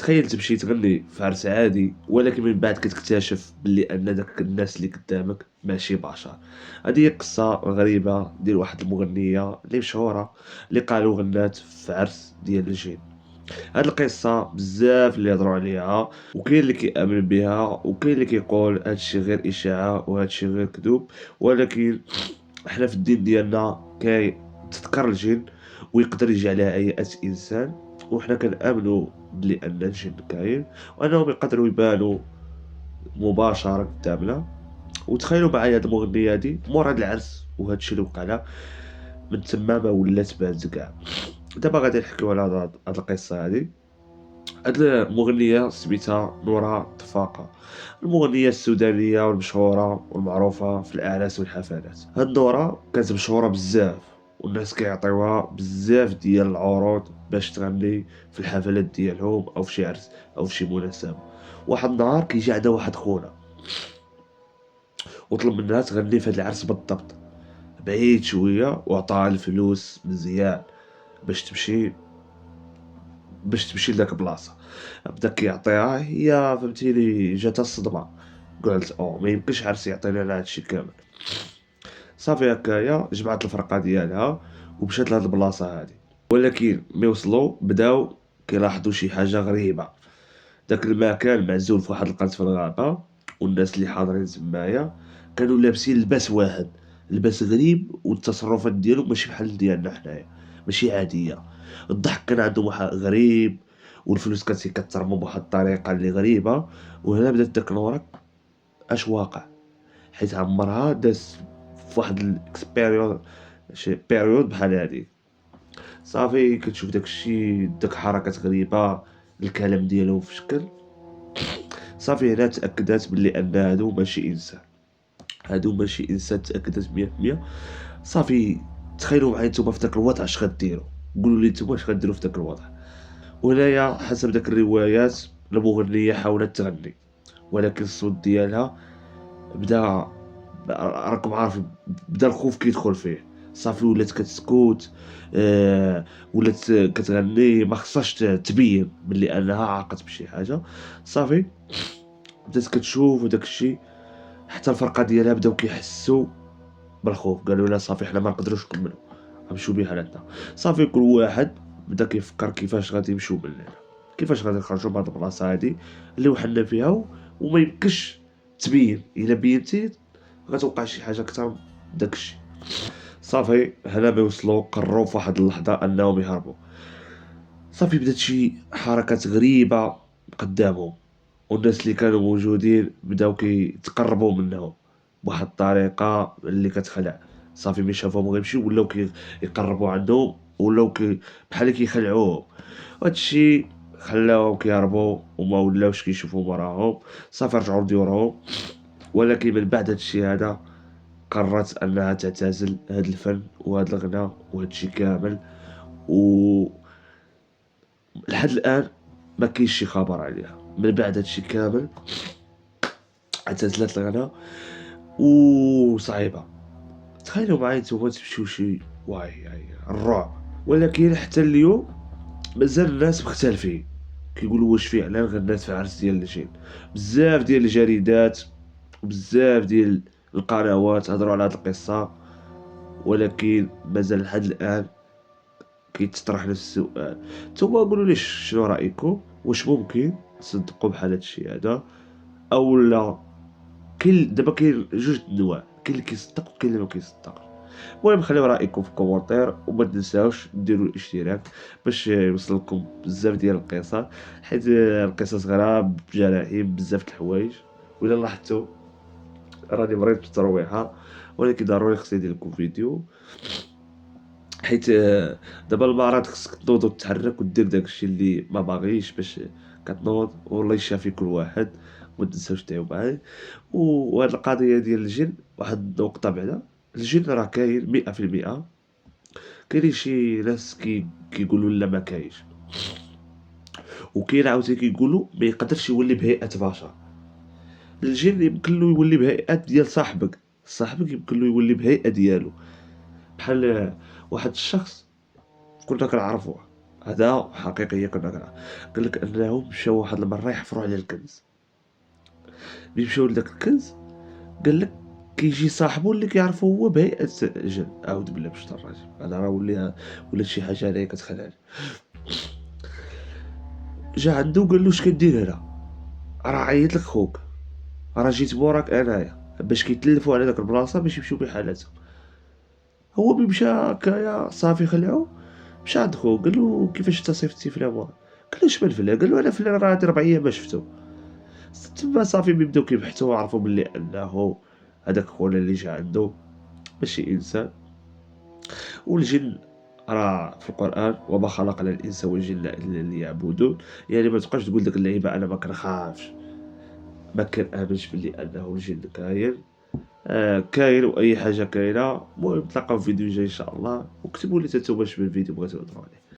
تخيل تمشي تغني في عرس عادي، ولكن من بعد كتكتشف بلي ان داك الناس اللي قدامك ماشي بشر. هذه هي قصة غريبة ديال واحد المغنية اللي مشهورة، اللي قالوا غنات في عرس ديال الجين. هاد القصة بزاف اللي يهضروا عليها، وكاين اللي كيامن بها وكاين اللي كيقول هادشي غير اشاعة وهادشي غير كذوب. ولكن حنا في الدين ديالنا تذكر الجن ويقدر يجي على هيئة إنسان، وحنا كنآمنوا بلي أن الجن كاين وأنهم يقدروا يبانوا مباشرة قدامنا. وتخيلوا معايا هاد المغنية هادي مور هاد العرس وهاد الشي اللي وقع لها، من تما ما ولات بانت كاع. دابا غادي نحكيو على هاد القصة هادي. هاد المغنية سميتها نورا طفاقة، المغنية السودانية والمشهورة والمعروفة في الأعراس والحفلات. هاد نورا كانت مشهورة بزاف، والناس كيعطيوها بزاف ديال العروض باش تغني في الحفلات ديالهم أو في شي عرس أو في شي مناسبة. واحد النهار كيجي عندها واحد خونا وطلب منها تغني في هاد العرس بالضبط، بعيد شوية، وعطاها الفلوس مزيان باش تمشي لذاك البلاصة. بدا كيعطيها، هي فهمتيني جاتها الصدمة، قالت ما يمكنش عرس يعطيني انا هادشي كامل. صافي هكايا جمعت الفرقة ديالها ومشات لهاد البلاصة هادي. ولكن ملي وصلوا بداو كيلاحظوا شي حاجة غريبة. داك المكان معزول في واحد القنت في الغابة، والناس اللي حاضرين تمايا كانوا لابسين لباس واحد، لباس غريب، والتصرفات ديالهم ماشي بحال ديالنا حنايا، ماشي عادية. الضحك كان عندهم واحد غريب، والفلوس كانت كترمى بواحد الطريقة اللي غريبة. وهنا بدات داك الورق اش واقع، حيت عمرها داز في واحد الاكسبيريون، شي بيريود بحال هادي. صافي كتشوف داكشي، داك حركات غريبة، الكلام ديالهم في شكل. صافي هنا تأكدت بلي أن هادو ماشي إنسان، هادو ماشي إنسان، تأكدت 100%. صافي تخيلوا معايا نتوما في داك الوضع اش غديروا، قولوا لي نتوما اش غديروا في داك الوضع. وهنايا حسب داك الروايات المغنية حاولت تغني، ولكن الصوت ديالها بدا، راكم عارفين، بدا الخوف كيدخل فيه. صافي ولات كتسكت، ولات كتغني ما خصهاش تبين بلي انها عاقت بشي حاجه. صافي بدات كتشوف وداك الشيء، حتى الفرقه ديالها بداو كيحسوا بالخوف، قالوا لا صافي حنا ما نقدروش نكملوا، غنمشيو بها لهنا. صافي كل واحد بدا كيفكر كيفاش غادي يمشيو من هنا، كيفاش غادي نخرجوا من هاد البلاصه هادي اللي وحنا فيها وما يمكنش تبين، الا بينتي غتوقع شي حاجه اكثر من داكشي. صافي هنا ما وصلوا قرروا في واحد اللحظه انهم يهربوا. صافي بدات شي حركات غريبه قدامهم، والناس اللي كانوا موجودين بداو كيتقربوا منهم بواحد الطريقه اللي كتخلع. صافي ملي شافوهم غيمشيو ولاو يقربوا عندهم، ولاو بحال كيخلعوهم. وهادشي خلاهم كيهربوا وما ولاوش كيشوفوا وراهم. صافي رجعوا لديورهم. ولكن من بعد هادشي هذا قررت انها تعتزل هاد الفن وهاد الغناء وهادشي كامل. و لحد الان ما كاينش شي خبر عليها. من بعد هادشي كامل اعتزلت الغناء وصعيبه. تخيلوا معايا نتوما تمشيو شي واي الرعب. ولكن حتى اليوم مازال الناس مختلفين، كيقولوا واش فعلا غنات في عرس ديال الجين. بزاف ديال الجريدات وبزاف ديال القنوات هضروا على هاد القصه، ولكن مازال لحد الان كيتطرح نفس السؤال. نتوما قولوا لي شنو رايكم، واش ممكن تصدقوا بحال هادشي هذا او لا؟ دابا كاين جوج انواع، كاين اللي كيصدق وكاين اللي ما كيصدقش. المهم خليو رايكم في الكومونتير، وما تنساوش ديروا الاشتراك باش يوصلكم بزاف ديال القصص، حيت القصص غير بجراحيم بزاف د الحوايج. ولا لاحظتوا راني مريض بالترويحه، ولكن ضروري خصني ندير لكم فيديو، حيت دابا المرض خصك تنوض وتتحرك ودير داكشي اللي ما باغيش باش كتنوض. والله يشافي كل واحد، وما تنساوش تعيو معايا. وهاد القضيه ديال الجن، واحد النقطه بعدا، الجن راه كاين 100%. كاينين شي ناس كيقولوا لا ما كاينش، وكاين عاوتاني كيقولوا ما يقدرش يولي بهيئه بشر. الجن يمكن له يولي بهيئه ديال صاحبك يمكن له يولي بهيئه ديالو. بحال واحد الشخص كنا كنعرفوه، هذا حقيقية كنا كنعرف. قال لك أنهم مشاو واحد المرة يحفروا على الكنز، ملي مشاو لداك الكنز قال لك كيجي صاحبو اللي كيعرفو هو بهيئة جن، أعوذ بالله من الشيطان الرجيم، أنا راه ولات شي حاجة أنايا كتخلعني. جا عندو قال له اش كدير هنا، راه عيط لك خوك، راه جيت موراك أنايا، باش كيتلفوا على داك البلاصة باش يمشيو بحالاتهم. هو ملي مشى هكايا صافي خلعو، مشى عند خوه قال له كيفاش انت صيفطتي فلان ورا، قال له شمن فلان، قال له أنا فلان راه هاد 4 أيام ما شفتو. تما صافي ملي بداو كيبحثوا عرفوا بلي أنه هداك خونا اللي جا عندو ماشي إنسان. والجن راه في القرآن وما خلقنا الإنس والجن إلا ليعبدون، يعني ما تبقاش تقول ديك اللعيبة أنا ما كنخافش، ما كنآمنش بلي أنه الجن كاين. كاين وأي حاجة كاينة. المهم نتلاقاو في فيديو جاي إن شاء الله، وكتبوا لي تا نتوما شنو الفيديو بغيتو نهضروا عليه.